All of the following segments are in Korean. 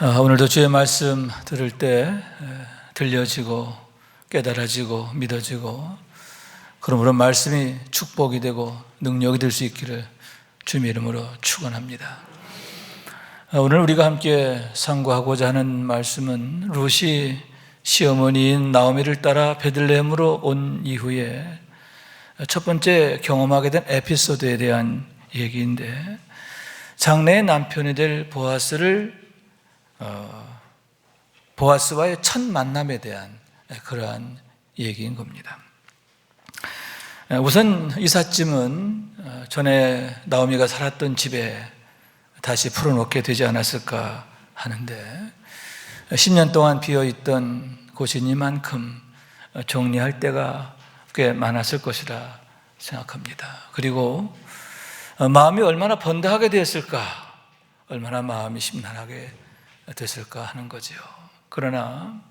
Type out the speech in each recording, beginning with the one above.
오늘도 주의 말씀 들을 때 들려지고 깨달아지고 믿어지고 그러므로 말씀이 축복이 되고 능력이 될 수 있기를 주님의 이름으로 축원합니다. 오늘 우리가 함께 상고하고자 하는 말씀은 룻이 시어머니인 나오미를 따라 베들레헴으로 온 이후에 첫 번째 경험하게 된 에피소드에 대한 얘기인데, 장래의 남편이 될 보아스와의 첫 만남에 대한 그러한 얘기인 겁니다. 우선 이삿짐은 전에 나오미가 살았던 집에 다시 풀어놓게 되지 않았을까 하는데, 10년 동안 비어있던 곳이니만큼 정리할 때가 꽤 많았을 것이라 생각합니다. 그리고 마음이 얼마나 번다하게 되었을까, 얼마나 마음이 심란하게 됐을까 하는 거죠. 그러나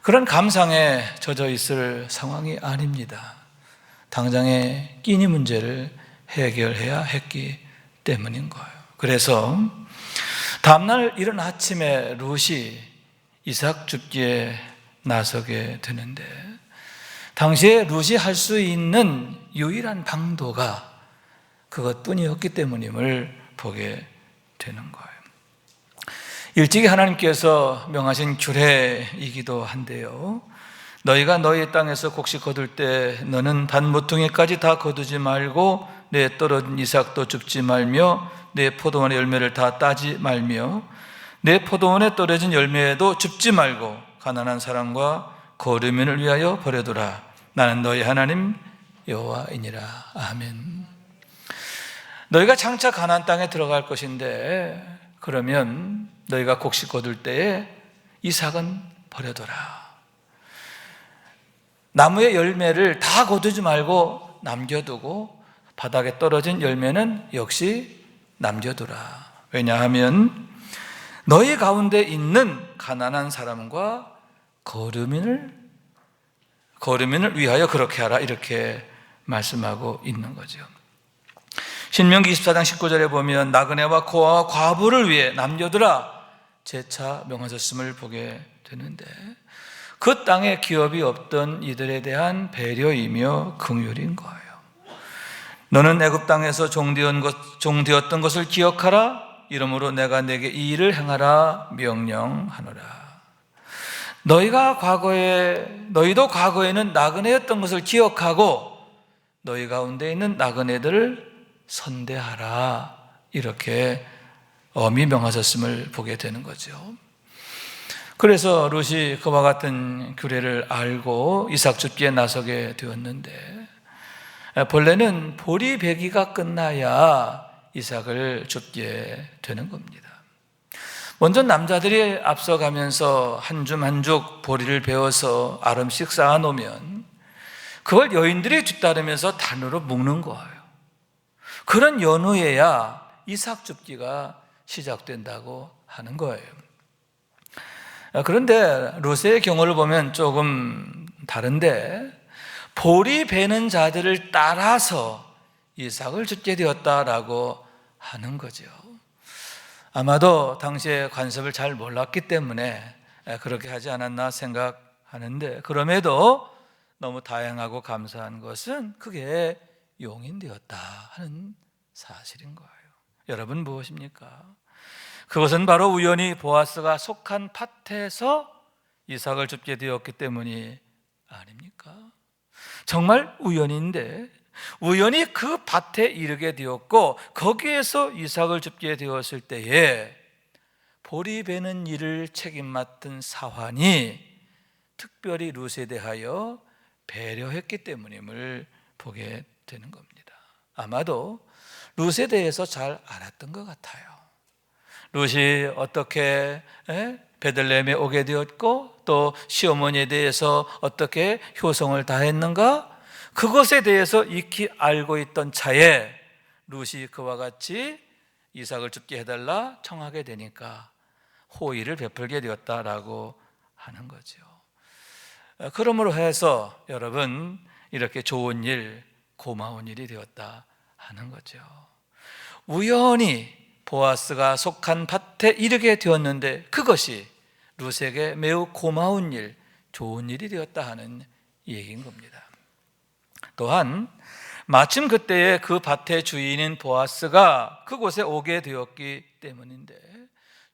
그런 감상에 젖어 있을 상황이 아닙니다. 당장의 끼니 문제를 해결해야 했기 때문인 거예요. 그래서 다음날 이른 아침에 룻이 이삭 줍기에 나서게 되는데, 당시에 룻이 할 수 있는 유일한 방도가 그것뿐이었기 때문임을 보게 되는 거예요. 일찍이 하나님께서 명하신 규례이기도 한데요, 너희가 너희 땅에서 곡식 거둘 때 너는 단 모퉁이까지 다 거두지 말고 내 떨어진 이삭도 줍지 말며 내 포도원의 열매를 다 따지 말며 내 포도원에 떨어진 열매도 줍지 말고 가난한 사람과 거류민을 위하여 버려두라. 나는 너희 하나님 여호와이니라. 아멘. 너희가 장차 가나안 땅에 들어갈 것인데, 그러면 너희가 곡식 거둘 때에 이삭은 버려둬라. 나무의 열매를 다 거두지 말고 남겨두고 바닥에 떨어진 열매는 역시 남겨두라. 왜냐하면 너희 가운데 있는 가난한 사람과 거류민을 위하여 그렇게 하라, 이렇게 말씀하고 있는 거죠. 신명기 24장 19절에 보면 나그네와 고아와 과부를 위해 남겨두라 재차 명하셨음을 보게 되는데, 그 땅에 기업이 없던 이들에 대한 배려이며 긍휼인 거예요. 너는 애굽 땅에서 종되었던 것을 기억하라. 이러므로 내가 내게 이 일을 행하라 명령하노라. 너희도 과거에는 나그네였던 것을 기억하고 너희 가운데 있는 나그네들을 선대하라, 이렇게 엄히 명하셨음을 보게 되는 거죠. 그래서 룻이 그와 같은 규례를 알고 이삭 줍기에 나서게 되었는데, 본래는 보리배기가 끝나야 이삭을 줍게 되는 겁니다. 먼저 남자들이 앞서가면서 한 줌 한 줌 보리를 베어서 아름씩 쌓아놓으면 그걸 여인들이 뒤따르면서 단으로 묶는 거예요. 그런 연후에야 이삭 줍기가 시작된다고 하는 거예요. 그런데 룻의 경우를 보면 조금 다른데, 보리 베는 자들을 따라서 이삭을 줍게 되었다라고 하는 거죠. 아마도 당시에 관습을 잘 몰랐기 때문에 그렇게 하지 않았나 생각하는데, 그럼에도 너무 다양하고 감사한 것은 그게 용인되었다 하는 사실인 거예요. 여러분 무엇입니까? 그것은 바로 우연히 보아스가 속한 밭에서 이삭을 줍게 되었기 때문이 아닙니까? 정말 우연인데, 우연히 그 밭에 이르게 되었고 거기에서 이삭을 줍게 되었을 때에 보리 베는 일을 책임 맡은 사환이 특별히 룻에 대하여 배려했기 때문임을 보게 되는 겁니다. 아마도 룻에 대해서 잘 알았던 것 같아요. 룻이 어떻게 베들레헴에 오게 되었고 또 시어머니에 대해서 어떻게 효성을 다했는가, 그것에 대해서 익히 알고 있던 차에 룻이 그와 같이 이삭을 줍게 해달라 청하게 되니까 호의를 베풀게 되었다라고 하는 거죠. 그러므로 해서 여러분, 이렇게 좋은 일, 고마운 일이 되었다 하는 거죠. 우연히 보아스가 속한 밭에 이르게 되었는데 그것이 룻에게 매우 고마운 일, 좋은 일이 되었다 하는 얘기인 겁니다. 또한 마침 그때에 그 밭의 주인인 보아스가 그곳에 오게 되었기 때문인데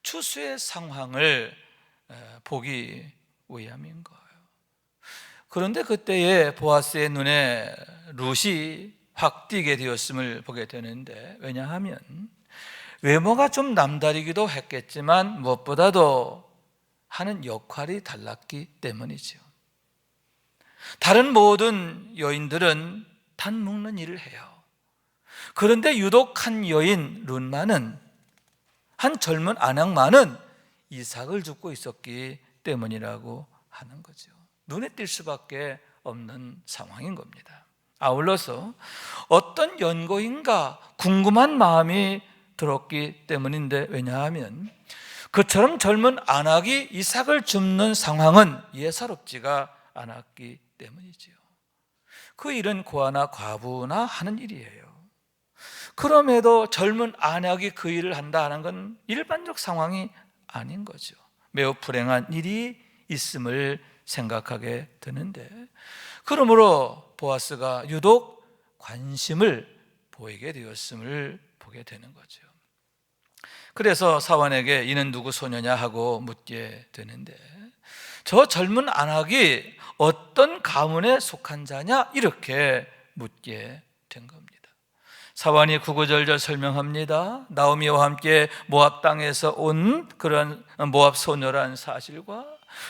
추수의 상황을 보기 위함인 거예요. 그런데 그때에 보아스의 눈에 룻이 확 띄게 되었음을 보게 되는데, 왜냐하면 외모가 좀 남다르기도 했겠지만 무엇보다도 하는 역할이 달랐기 때문이죠. 다른 모든 여인들은 단 묶는 일을 해요. 그런데 유독 한 여인 룻만은, 한 젊은 아낙만은 이삭을 줍고 있었기 때문이라고 하는 거죠. 눈에 띌 수밖에 없는 상황인 겁니다. 아울러서 어떤 연고인가 궁금한 마음이 들었기 때문인데, 왜냐하면 그처럼 젊은 아낙이 이삭을 줍는 상황은 예사롭지가 않았기 때문이지요. 그 일은 고아나 과부나 하는 일이에요. 그럼에도 젊은 아낙이 그 일을 한다는 건 일반적 상황이 아닌 거죠. 매우 불행한 일이 있음을 생각하게 되는데, 그러므로 보아스가 유독 관심을 보이게 되었음을 보게 되는 거죠. 그래서 사환에게 이는 누구 소녀냐 하고 묻게 되는데, 저 젊은 아낙이 어떤 가문에 속한 자냐 이렇게 묻게 된 겁니다. 사환이 구구절절 설명합니다. 나오미와 함께 모압 땅에서 온 그런 모압 소녀란 사실과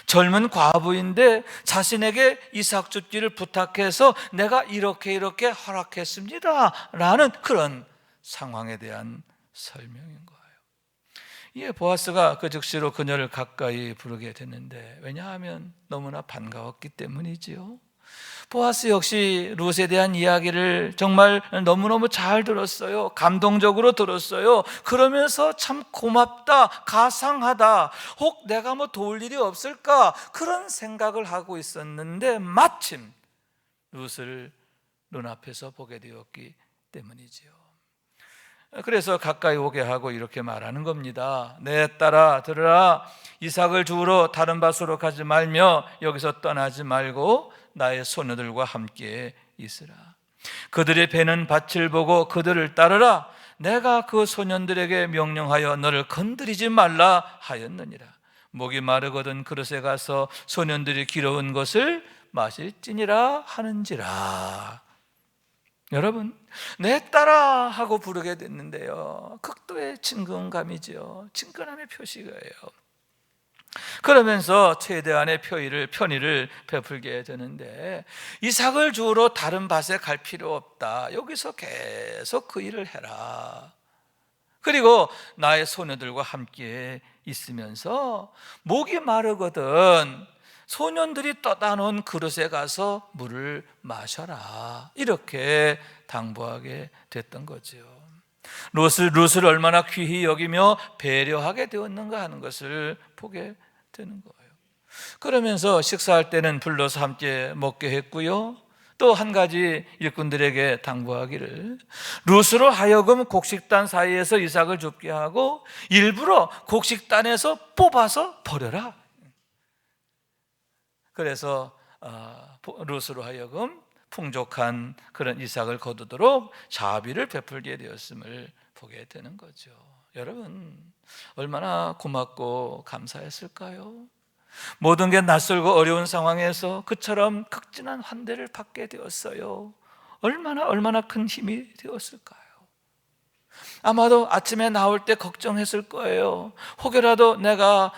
젊은 과부인데 자신에게 이삭 줍기를 부탁해서 내가 이렇게 허락했습니다 라는 그런 상황에 대한 설명인 거예요. 이에 보아스가 그 즉시로 그녀를 가까이 부르게 됐는데, 왜냐하면 너무나 반가웠기 때문이지요. 보아스 역시 룻에 대한 이야기를 정말 너무너무 잘 들었어요. 감동적으로 들었어요. 그러면서 참 고맙다, 가상하다, 혹 내가 뭐 도울 일이 없을까 그런 생각을 하고 있었는데 마침 룻을 눈앞에서 보게 되었기 때문이지요. 그래서 가까이 오게 하고 이렇게 말하는 겁니다. 내 딸아 들으라, 이삭을 주우러 다른 밭으로 가지 말며 여기서 떠나지 말고 나의 소녀들과 함께 있으라. 그들이 베는 밭을 보고 그들을 따르라. 내가 그 소년들에게 명령하여 너를 건드리지 말라 하였느니라. 목이 마르거든 그릇에 가서 소년들이 길어온 것을 마실지니라 하는지라. 여러분, 내 딸아 하고 부르게 됐는데요, 극도의 친근감이죠. 친근함의 표시예요. 그러면서 최대한의 편의를 베풀게 되는데, 이삭을 주우러 다른 밭에 갈 필요 없다. 여기서 계속 그 일을 해라. 그리고 나의 소녀들과 함께 있으면서 목이 마르거든 소년들이 떠다 놓은 그릇에 가서 물을 마셔라. 이렇게 당부하게 됐던 거죠. 룻을 얼마나 귀히 여기며 배려하게 되었는가 하는 것을 보게 되는 거예요. 그러면서 식사할 때는 불러서 함께 먹게 했고요, 또 한 가지 일꾼들에게 당부하기를 룻으로 하여금 곡식단 사이에서 이삭을 줍게 하고 일부러 곡식단에서 뽑아서 버려라. 그래서 룻으로 하여금 풍족한 그런 이삭을 거두도록 자비를 베풀게 되었음을 보게 되는 거죠. 여러분, 얼마나 고맙고 감사했을까요? 모든 게 낯설고 어려운 상황에서 그처럼 극진한 환대를 받게 되었어요. 얼마나 큰 힘이 되었을까요? 아마도 아침에 나올 때 걱정했을 거예요. 혹여라도 내가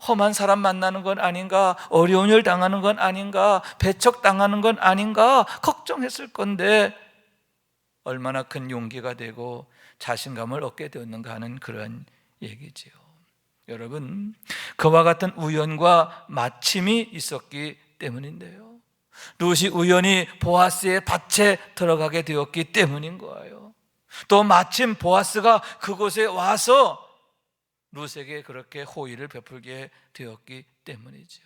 험한 사람 만나는 건 아닌가, 어려운 일 당하는 건 아닌가, 배척당하는 건 아닌가 걱정했을 건데, 얼마나 큰 용기가 되고 자신감을 얻게 되었는가 하는 그런 얘기지요. 여러분, 그와 같은 우연과 마침이 있었기 때문인데요, 룻이 우연히 보아스의 밭에 들어가게 되었기 때문인 거예요. 또 마침 보아스가 그곳에 와서 룻에게 그렇게 호의를 베풀게 되었기 때문이죠.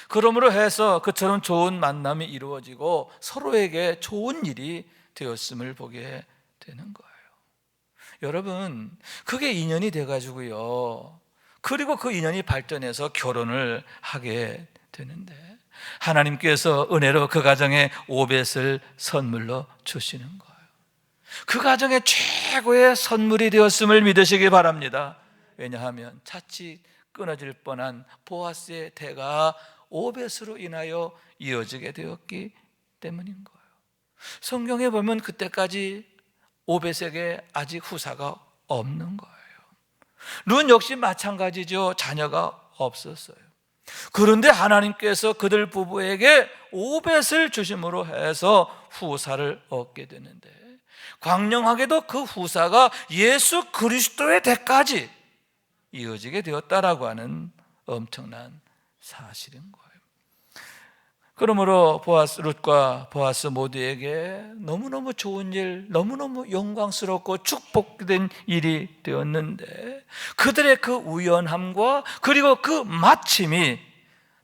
그러므로 해서 그처럼 좋은 만남이 이루어지고 서로에게 좋은 일이 되었음을 보게 되는 거예요. 여러분, 그게 인연이 돼가지고요, 그리고 그 인연이 발전해서 결혼을 하게 되는데, 하나님께서 은혜로 그 가정에 오벳을 선물로 주시는 거예요. 그 가정의 최고의 선물이 되었음을 믿으시기 바랍니다. 왜냐하면 자칫 끊어질 뻔한 보아스의 대가 오벳으로 인하여 이어지게 되었기 때문인 거예요. 성경에 보면 그때까지 오벳에게 아직 후사가 없는 거예요. 룬 역시 마찬가지죠. 자녀가 없었어요. 그런데 하나님께서 그들 부부에게 오벳을 주심으로 해서 후사를 얻게 되는데, 광명하게도 그 후사가 예수 그리스도의 대까지 이어지게 되었다라고 하는 엄청난 사실인 거예요. 그러므로 룻과 보아스 모두에게 너무너무 좋은 일, 너무너무 영광스럽고 축복된 일이 되었는데, 그들의 그 우연함과 그리고 그 마침이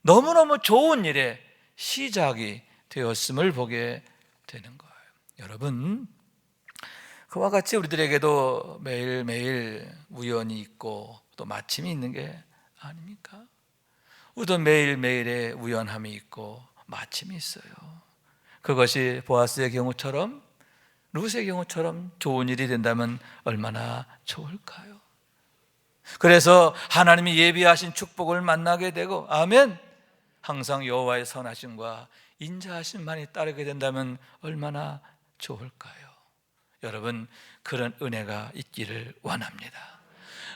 너무너무 좋은 일의 시작이 되었음을 보게 되는 거예요. 여러분, 그와 같이 우리들에게도 매일매일 우연이 있고 또 마침이 있는 게 아닙니까? 우리도 매일매일의 우연함이 있고 마침이 있어요. 그것이 보아스의 경우처럼, 룻의 경우처럼 좋은 일이 된다면 얼마나 좋을까요? 그래서 하나님이 예비하신 축복을 만나게 되고, 아멘, 항상 여호와의 선하심과 인자하심만이 따르게 된다면 얼마나 좋을까요? 여러분, 그런 은혜가 있기를 원합니다.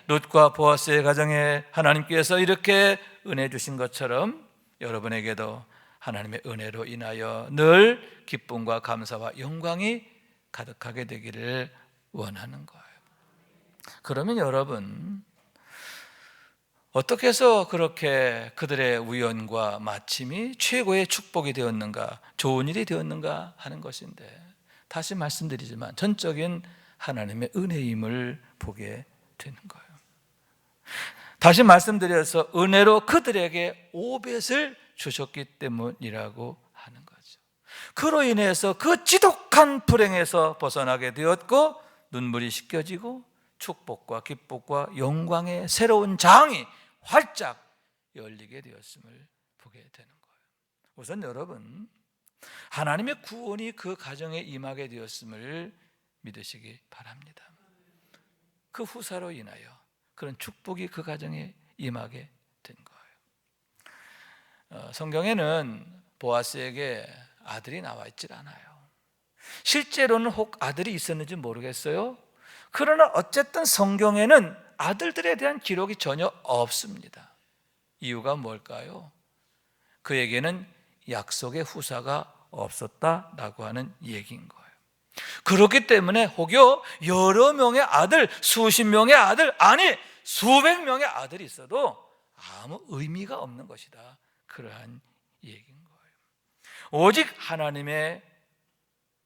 룻과 보아스의 가정에 하나님께서 이렇게 은혜 주신 것처럼 여러분에게도 하나님의 은혜로 인하여 늘 기쁨과 감사와 영광이 가득하게 되기를 원하는 거예요. 그러면 여러분, 어떻게 해서 그렇게 그들의 우연과 마침이 최고의 축복이 되었는가, 좋은 일이 되었는가 하는 것인데, 다시 말씀드리지만 전적인 하나님의 은혜임을 보게 되는 거예요. 다시 말씀드려서 은혜로 그들에게 오벳을 주셨기 때문이라고 하는 거죠. 그로 인해서 그 지독한 불행에서 벗어나게 되었고, 눈물이 씻겨지고 축복과 기쁨과 영광의 새로운 장이 활짝 열리게 되었음을 보게 되는 거예요. 우선 여러분, 하나님의 구원이 그 가정에 임하게 되었음을 믿으시기 바랍니다. 그 후사로 인하여 그런 축복이 그 가정에 임하게 된 거예요. 성경에는 보아스에게 아들이 나와 있질 않아요. 실제로는 혹 아들이 있었는지 모르겠어요. 그러나 어쨌든 성경에는 아들들에 대한 기록이 전혀 없습니다. 이유가 뭘까요? 그에게는 약속의 후사가 없었다라고 하는 얘기인 거예요. 그렇기 때문에 혹여 여러 명의 아들, 수십 명의 아들, 아니 수백 명의 아들이 있어도 아무 의미가 없는 것이다, 그러한 얘기인 거예요. 오직 하나님의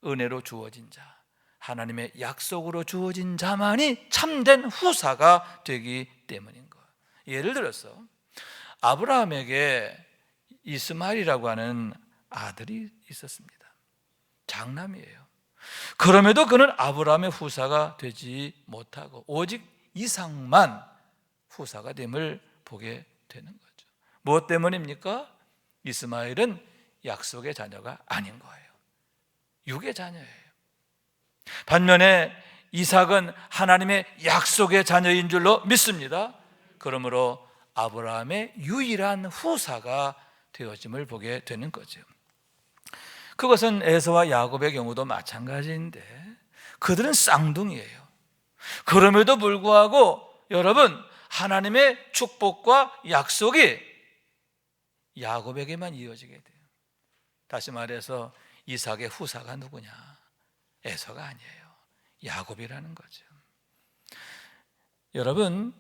은혜로 주어진 자, 하나님의 약속으로 주어진 자만이 참된 후사가 되기 때문인 거예요. 예를 들어서 아브라함에게 이스마엘이라고 하는 아들이 있었습니다. 장남이에요. 그럼에도 그는 아브라함의 후사가 되지 못하고 오직 이삭만 후사가 됨을 보게 되는 거죠. 무엇 때문입니까? 이스마엘은 약속의 자녀가 아닌 거예요. 육의 자녀예요. 반면에 이삭은 하나님의 약속의 자녀인 줄로 믿습니다. 그러므로 아브라함의 유일한 후사가 되어짐을 보게 되는 거죠. 그것은 에서와 야곱의 경우도 마찬가지인데, 그들은 쌍둥이에요. 그럼에도 불구하고 여러분, 하나님의 축복과 약속이 야곱에게만 이어지게 돼요. 다시 말해서 이삭의 후사가 누구냐? 에서가 아니에요. 야곱이라는 거죠. 여러분,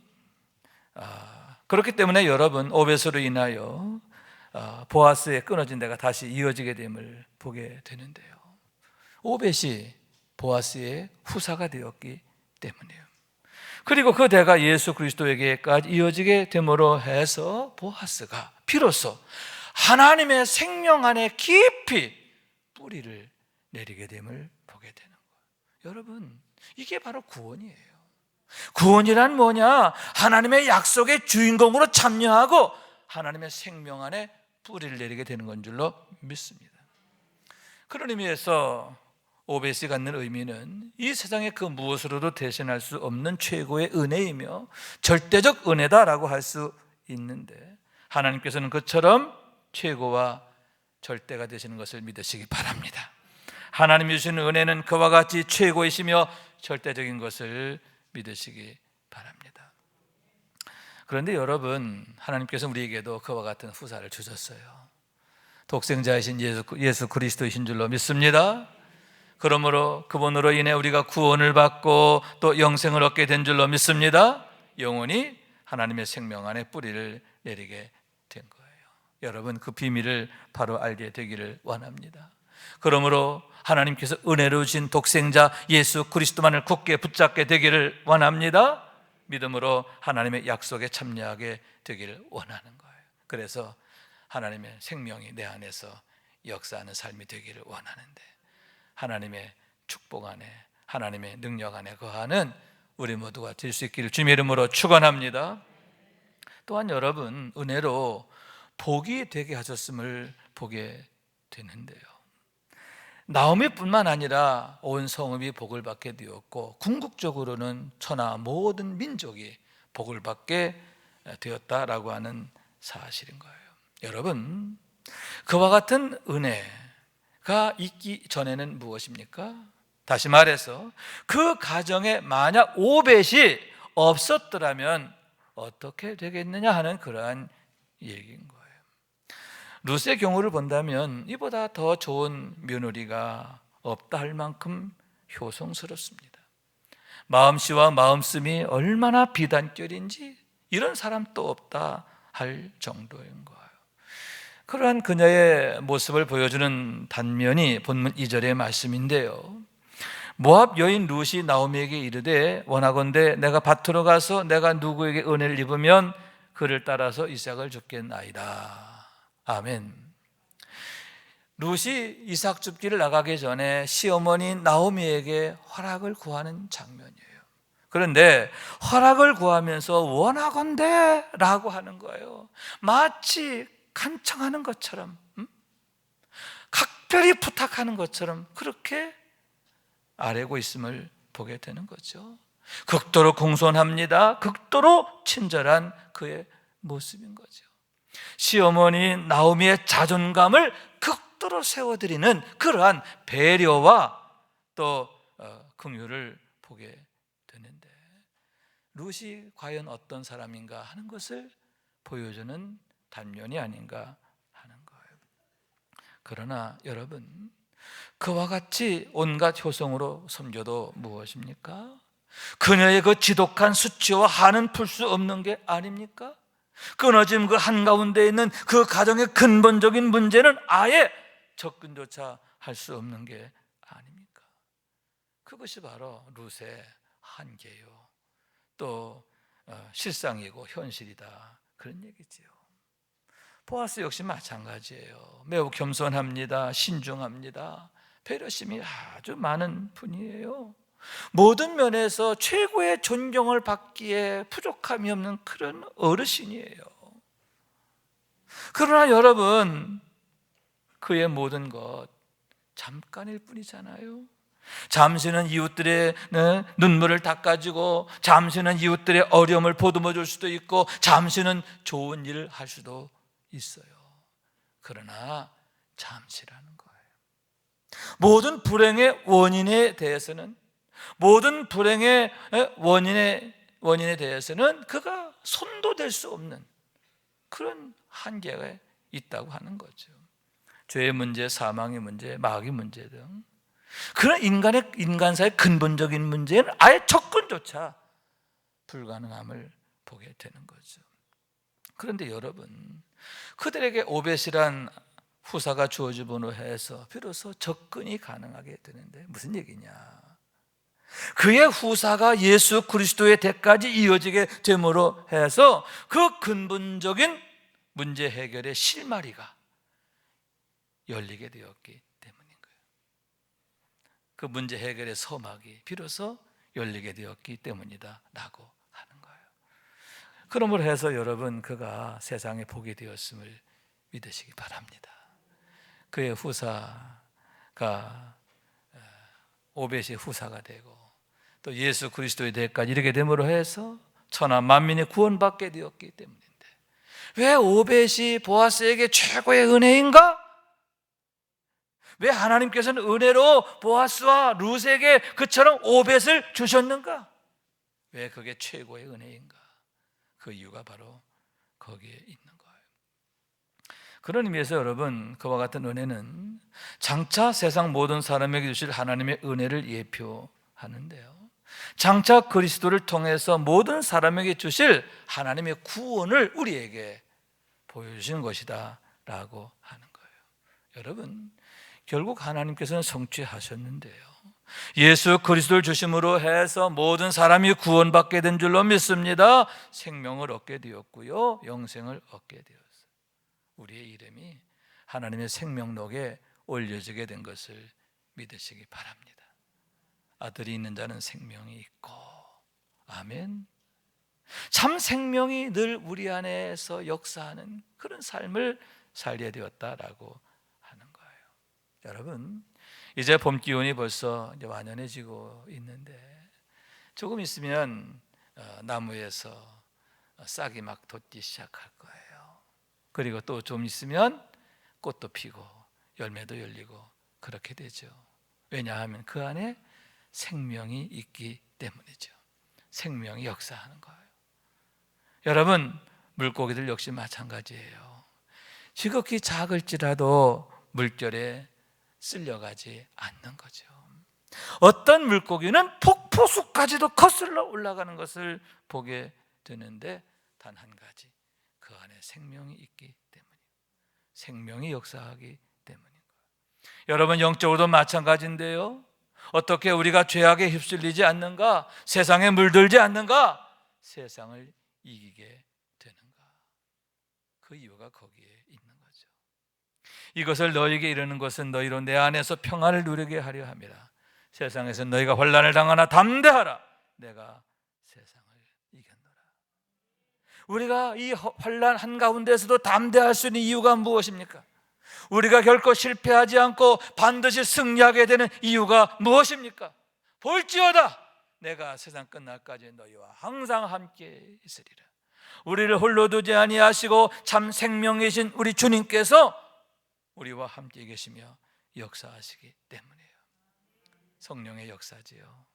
그렇기 때문에 여러분, 오벳으로 인하여 보아스의 끊어진 데가 다시 이어지게 됨을 보게 되는데요, 오벳이 보아스의 후사가 되었기 때문이에요. 그리고 그 대가 예수 그리스도에게까지 이어지게 됨으로 해서 보아스가 비로소 하나님의 생명 안에 깊이 뿌리를 내리게 됨을 보게 되는 거예요. 여러분, 이게 바로 구원이에요. 구원이란 뭐냐? 하나님의 약속의 주인공으로 참여하고 하나님의 생명 안에 뿌리를 내리게 되는 건 줄로 믿습니다. 그런 의미에서 오벳이 갖는 의미는 이 세상의 그 무엇으로도 대신할 수 없는 최고의 은혜이며 절대적 은혜다라고 할 수 있는데, 하나님께서는 그처럼 최고와 절대가 되시는 것을 믿으시기 바랍니다. 하나님이 주시는 은혜는 그와 같이 최고이시며 절대적인 것을 믿으시기 바랍니다. 그런데 여러분, 하나님께서 우리에게도 그와 같은 후사를 주셨어요. 독생자이신 예수 그리스도이신 줄로 믿습니다. 그러므로 그분으로 인해 우리가 구원을 받고 또 영생을 얻게 된 줄로 믿습니다. 영원히 하나님의 생명 안에 뿌리를 내리게 된 거예요. 여러분, 그 비밀을 바로 알게 되기를 원합니다. 그러므로 하나님께서 은혜로 주신 독생자 예수 그리스도만을 굳게 붙잡게 되기를 원합니다. 믿음으로 하나님의 약속에 참여하게 되기를 원하는 거예요. 그래서 하나님의 생명이 내 안에서 역사하는 삶이 되기를 원하는데, 하나님의 축복 안에, 하나님의 능력 안에 거하는 우리 모두가 될 수 있기를 주님의 이름으로 축원합니다. 또한 여러분, 은혜로 복이 되게 하셨음을 보게 되는데요, 나오미뿐만 아니라 온 성읍이 복을 받게 되었고 궁극적으로는 천하 모든 민족이 복을 받게 되었다라고 하는 사실인 거예요. 여러분, 그와 같은 은혜가 있기 전에는 무엇입니까? 다시 말해서 그 가정에 만약 오벳이 없었더라면 어떻게 되겠느냐 하는 그러한 얘기인 거예요. 룻의 경우를 본다면 이보다 더 좋은 며느리가 없다 할 만큼 효성스럽습니다. 마음씨와 마음씀이 얼마나 비단결인지 이런 사람 또 없다 할 정도인 거예요. 그러한 그녀의 모습을 보여주는 단면이 본문 2절의 말씀인데요, 모압 여인 룻이 나오미에게 이르되 원하건대 내가 밭으로 가서 내가 누구에게 은혜를 입으면 그를 따라서 이삭을 줍겠나이다. 아멘. 룻이 이삭 줍기를 나가기 전에 시어머니 나오미에게 허락을 구하는 장면이에요. 그런데 허락을 구하면서 원하건대 라고 하는 거예요. 마치 간청하는 것처럼, 각별히 부탁하는 것처럼 그렇게 아뢰고 있음을 보게 되는 거죠. 극도로 공손합니다. 극도로 친절한 그의 모습인 거죠. 시어머니 나오미의 자존감을 극도로 세워드리는 그러한 배려와 또 긍휼을 보게 되는데, 룻이 과연 어떤 사람인가 하는 것을 보여주는 단면이 아닌가 하는 거예요. 그러나 여러분, 그와 같이 온갖 효성으로 섬겨도 무엇입니까? 그녀의 그 지독한 수치와 한은 풀 수 없는 게 아닙니까? 끊어진 그 한가운데 있는 그 가정의 근본적인 문제는 아예 접근조차 할 수 없는 게 아닙니까? 그것이 바로 룻의 한계요, 또 실상이고 현실이다, 그런 얘기지요. 보아스 역시 마찬가지예요. 매우 겸손합니다. 신중합니다. 배려심이 아주 많은 분이에요. 모든 면에서 최고의 존경을 받기에 부족함이 없는 그런 어르신이에요. 그러나 여러분, 그의 모든 것 잠깐일 뿐이잖아요. 잠시는 이웃들의 눈물을 닦아주고, 잠시는 이웃들의 어려움을 보듬어 줄 수도 있고, 잠시는 좋은 일을 할 수도 있어요. 그러나 잠시라는 거예요. 모든 불행의 원인에 대해서는, 모든 불행의 원인에 대해서는 그가 손도 댈 수 없는 그런 한계가 있다고 하는 거죠. 죄의 문제, 사망의 문제, 마귀의 문제 등 그런 인간사의 근본적인 문제는 아예 접근조차 불가능함을 보게 되는 거죠. 그런데 여러분, 그들에게 오벳이란 후사가 주어짐으로 해서 비로소 접근이 가능하게 되는데 무슨 얘기냐? 그의 후사가 예수 그리스도의 대까지 이어지게 됨으로 해서 그 근본적인 문제 해결의 실마리가 열리게 되었기 때문인 거예요. 그 문제 해결의 서막이 비로소 열리게 되었기 때문이다 라고 하는 거예요. 그러므로 해서 여러분, 그가 세상에 복이 되었음을 믿으시기 바랍니다. 그의 후사가 오벳이 후사가 되고 또 예수 그리스도의 대까지 이르게 됨으로 해서 천하 만민이 구원받게 되었기 때문인데, 왜 오벳이 보아스에게 최고의 은혜인가? 왜 하나님께서는 은혜로 보아스와 룻에게 그처럼 오벳을 주셨는가? 왜 그게 최고의 은혜인가? 그 이유가 바로 거기에 있는 거예요. 그런 의미에서 여러분, 그와 같은 은혜는 장차 세상 모든 사람에게 주실 하나님의 은혜를 예표하는데요, 장차 그리스도를 통해서 모든 사람에게 주실 하나님의 구원을 우리에게 보여주시는 것이다 라고 하는 거예요. 여러분, 결국 하나님께서는 성취하셨는데요, 예수 그리스도를 주심으로 해서 모든 사람이 구원받게 된 줄로 믿습니다. 생명을 얻게 되었고요, 영생을 얻게 되었어요. 우리의 이름이 하나님의 생명록에 올려지게 된 것을 믿으시기 바랍니다. 아들이 있는 자는 생명이 있고, 아멘. 참 생명이 늘 우리 안에서 역사하는 그런 삶을 살게 되었다라고 하는 거예요. 여러분, 이제 봄 기온이 벌써 이제 완연해지고 있는데, 조금 있으면 나무에서 싹이 막 돋기 시작할 거예요. 그리고 또 좀 있으면 꽃도 피고 열매도 열리고 그렇게 되죠. 왜냐하면 그 안에 생명이 있기 때문이죠. 생명이 역사하는 거예요. 여러분, 물고기들 역시 마찬가지예요. 지극히 작을지라도 물결에 쓸려가지 않는 거죠. 어떤 물고기는 폭포수까지도 거슬러 올라가는 것을 보게 되는데, 단 한 가지, 그 안에 생명이 있기 때문이에요. 생명이 역사하기 때문인 거예요. 여러분, 영적으로도 마찬가지인데요, 어떻게 우리가 죄악에 휩쓸리지 않는가? 세상에 물들지 않는가? 세상을 이기게 되는가? 그 이유가 거기에 있는 거죠. 이것을 너희에게 이르는 것은 너희로 내 안에서 평안을 누리게 하려 함이라. 세상에서 너희가 환난을 당하나 담대하라. 내가 세상을 이겼노라. 우리가 이 환난 한가운데서도 담대할 수 있는 이유가 무엇입니까? 우리가 결코 실패하지 않고 반드시 승리하게 되는 이유가 무엇입니까? 볼지어다 내가 세상 끝날까지 너희와 항상 함께 있으리라. 우리를 홀로 두지 아니하시고 참 생명이신 우리 주님께서 우리와 함께 계시며 역사하시기 때문이에요. 성령의 역사지요.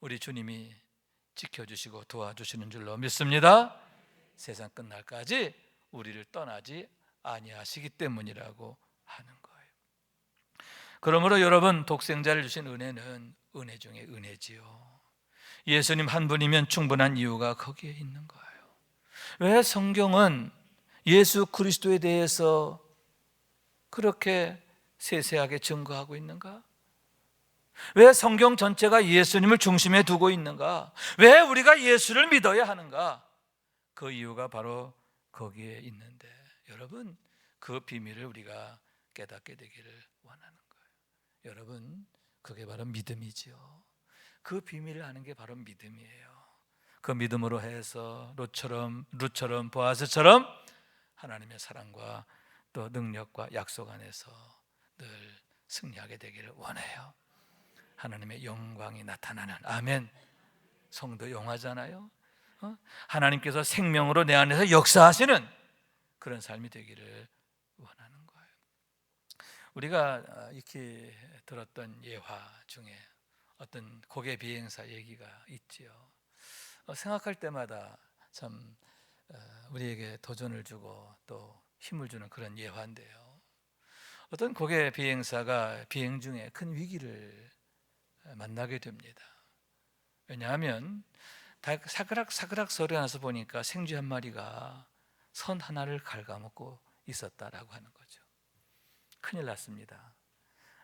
우리 주님이 지켜주시고 도와주시는 줄로 믿습니다. 세상 끝날까지 우리를 떠나지 아니하시기 때문이라고 하는 거예요. 그러므로 여러분, 독생자를 주신 은혜는 은혜 중에 은혜지요. 예수님 한 분이면 충분한 이유가 거기에 있는 거예요. 왜 성경은 예수 그리스도에 대해서 그렇게 세세하게 증거하고 있는가? 왜 성경 전체가 예수님을 중심에 두고 있는가? 왜 우리가 예수를 믿어야 하는가? 그 이유가 바로 거기에 있는데, 여러분, 그 비밀을 우리가 깨닫게 되기를 원하는 거예요. 여러분, 그게 바로 믿음이지요. 그 비밀을 아는 게 바로 믿음이에요. 그 믿음으로 해서 룻처럼 보아스처럼 하나님의 사랑과 또 능력과 약속 안에서 늘 승리하게 되기를 원해요. 하나님의 영광이 나타나는, 아멘. 성도 영화잖아요. 하나님께서 생명으로 내 안에서 역사하시는 그런 삶이 되기를 원하는 거예요. 우리가 익히 들었던 예화 중에 어떤 고개 비행사 얘기가 있지요. 생각할 때마다 참 우리에게 도전을 주고 또 힘을 주는 그런 예화인데요, 어떤 고개 비행사가 비행 중에 큰 위기를 만나게 됩니다. 왜냐하면 사그락 소리 나서 보니까 생쥐 한 마리가 선 하나를 갉아먹고 있었다라고 하는 거죠. 큰일 났습니다.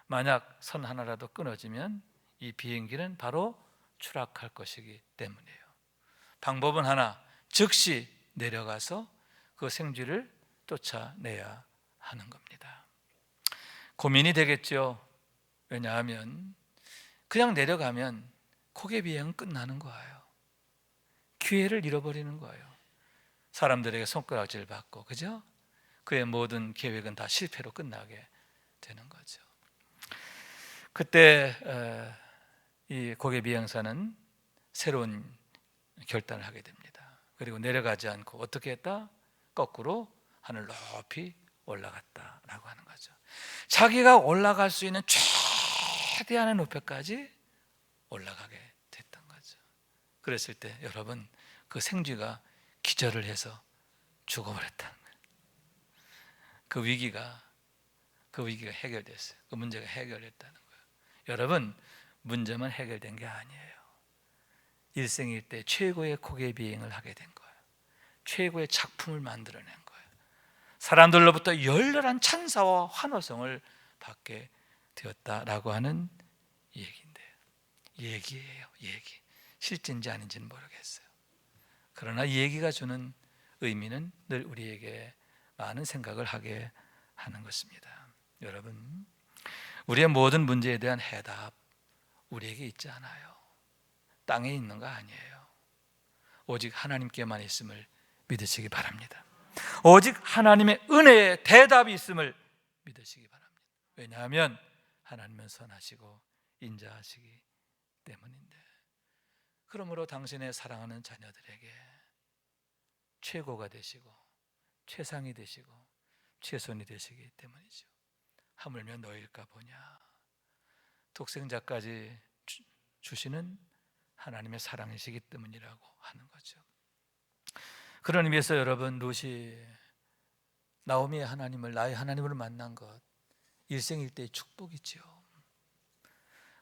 만약 선 하나라도 끊어지면 이 비행기는 바로 추락할 것이기 때문이에요. 방법은 하나, 즉시 내려가서 그 생쥐를 쫓아내야 하는 겁니다. 고민이 되겠죠. 왜냐하면 그냥 내려가면 고개 비행은 끝나는 거예요. 기회를 잃어버리는 거예요. 사람들에게 손가락질 받고, 그죠? 그의 모든 계획은 다 실패로 끝나게 되는 거죠. 그때 이 고개 비행사는 새로운 결단을 하게 됩니다. 그리고 내려가지 않고 어떻게 했다? 거꾸로 하늘 높이 올라갔다라고 하는 거죠. 자기가 올라갈 수 있는 최대한의 높이까지 올라가게 됐던 거죠. 그랬을 때 여러분, 그 생쥐가 기절을 해서 죽어버렸다는 거예요. 그 위기가 해결됐어요. 그 문제가 해결됐다는 거예요. 여러분, 문제만 해결된 게 아니에요. 일생일대 최고의 고개 비행을 하게 된 거예요. 최고의 작품을 만들어낸 거예요. 사람들로부터 열렬한 찬사와 환호성을 받게 되었다라고 하는 얘기인데요. 얘기예요. 얘기. 실제인지 아닌지는 모르겠어요. 그러나 이 얘기가 주는 의미는 늘 우리에게 많은 생각을 하게 하는 것입니다. 여러분, 우리의 모든 문제에 대한 해답 우리에게 있지 않아요. 땅에 있는 거 아니에요. 오직 하나님께만 있음을 믿으시기 바랍니다. 오직 하나님의 은혜의 대답이 있음을 믿으시기 바랍니다. 왜냐하면 하나님은 선하시고 인자하시기 때문인데. 그러므로 당신의 사랑하는 자녀들에게 최고가 되시고 최상이 되시고 최선이 되시기 때문이죠. 하물며 너일까 보냐. 독생자까지 주시는 하나님의 사랑이시기 때문이라고 하는 거죠. 그런 의미에서 여러분, 룻이 나오미의 하나님을, 나의 하나님을 만난 것, 일생일대의 축복이죠.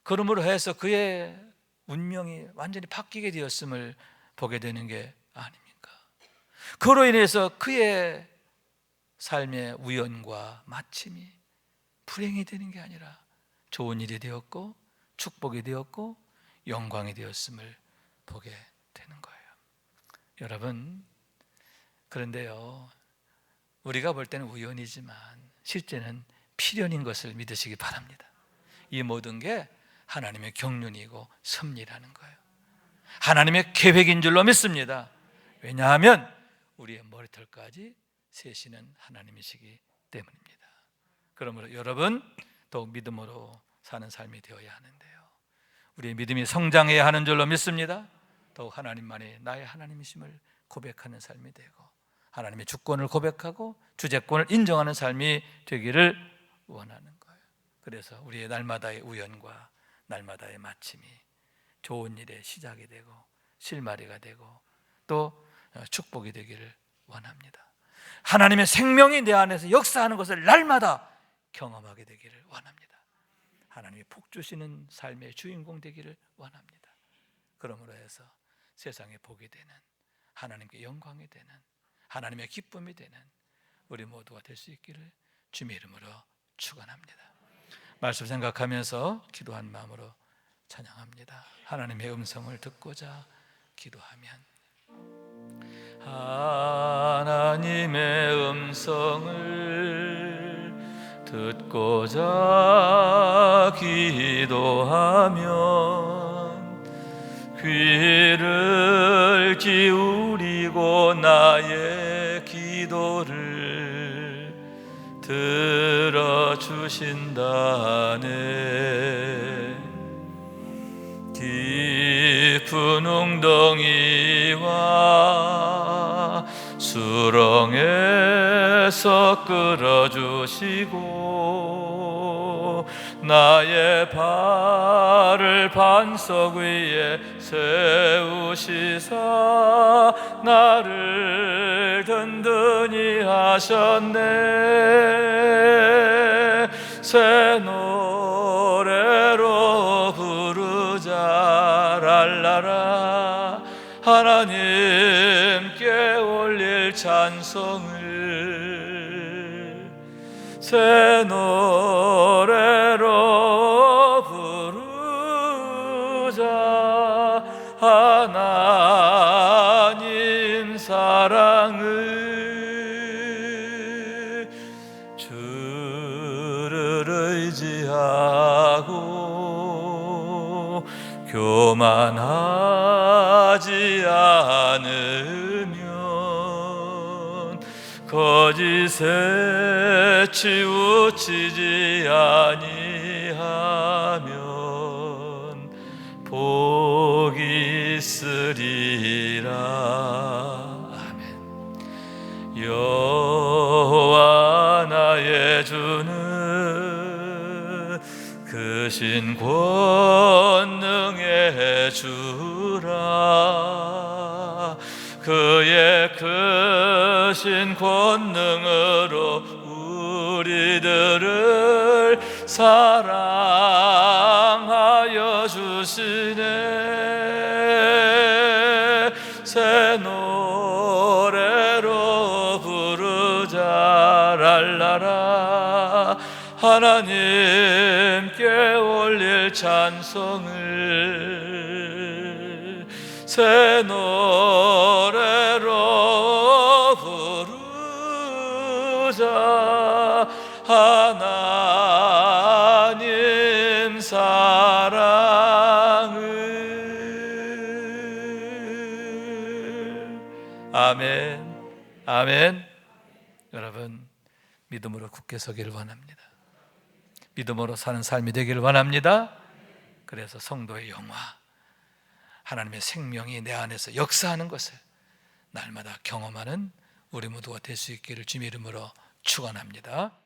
그러므로 해서 그의 운명이 완전히 바뀌게 되었음을 보게 되는 게 아닙니까? 그로 인해서 그의 삶의 우연과 마침이 불행이 되는 게 아니라 좋은 일이 되었고 축복이 되었고 영광이 되었음을 보게 되는 거예요. 여러분, 그런데요, 우리가 볼 때는 우연이지만 실제는 필연인 것을 믿으시기 바랍니다. 이 모든 게 하나님의 경륜이고 섭리라는 거예요. 하나님의 계획인 줄로 믿습니다. 왜냐하면 우리의 머리털까지 세시는 하나님이시기 때문입니다. 그러므로 여러분, 더욱 믿음으로 사는 삶이 되어야 하는데요, 우리의 믿음이 성장해야 하는 줄로 믿습니다. 더욱 하나님만이 나의 하나님이심을 고백하는 삶이 되고 하나님의 주권을 고백하고 주재권을 인정하는 삶이 되기를 원하는 거예요. 그래서 우리의 날마다의 우연과 날마다의 마침이 좋은 일의 시작이 되고 실마리가 되고 또 축복이 되기를 원합니다. 하나님의 생명이 내 안에서 역사하는 것을 날마다 경험하게 되기를 원합니다. 하나님이 복 주시는 삶의 주인공 되기를 원합니다. 그러므로 해서 세상에 복이 되는, 하나님께 영광이 되는, 하나님의 기쁨이 되는 우리 모두가 될 수 있기를 주님의 이름으로 축원합니다. 말씀 생각하면서 기도한 마음으로 찬양합니다. 하나님의 음성을 듣고자 기도하면, 하나님의 음성을 듣고자 기도하면 귀를 기울이고 나의 기도를 들어주신다네. 깊은 웅덩이와 수렁에서 끌어주시고 나의 발을 반석 위에 세우시사 나를 든든히 하셨네. 새 노래로 부르자 랄라라. 하나님께 올릴 찬송을 새 노래로 부르자. 하나님 사랑을 주를 의지하고 교만하지 않으면 거짓에 치우치지 아니하면 복이 있으리라. 아멘. 여호와 나의 주는 크신 권능의 주라. 그의 크신 권능으로 우리들을 사랑하여 주시네. 새 노래로 부르자 랄라라. 하나님께 올릴 찬송을 새 노래로 부르자. 하나님 사랑을. 아멘. 아멘. 여러분, 믿음으로 굳게 서기를 원합니다. 믿음으로 사는 삶이 되기를 원합니다. 그래서 성도의 영화, 하나님의 생명이 내 안에서 역사하는 것을 날마다 경험하는 우리 모두가 될 수 있기를 주님의 이름으로 축원합니다.